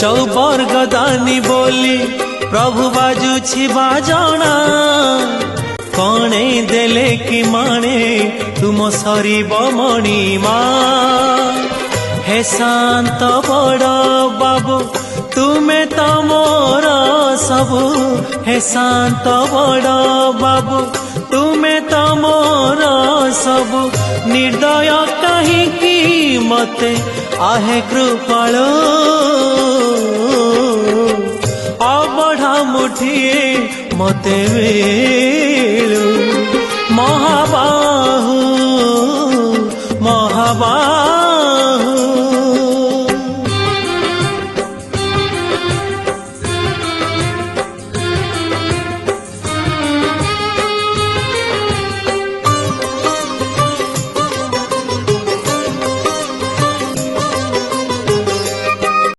चौबर्गदानी बोली प्रभु बाजुछि बाजणा कणे देले कि माने तुम सरीब मणिमा हे शांत बड़ बाबू तुमे तो मोर सबु हे शांत बड़ बाबू तुमे तो मोर सबु निर्दय कहीं मते आहे कृपाल अबढ़ा मुठिए मते वेलु महाबाहु महाबाहु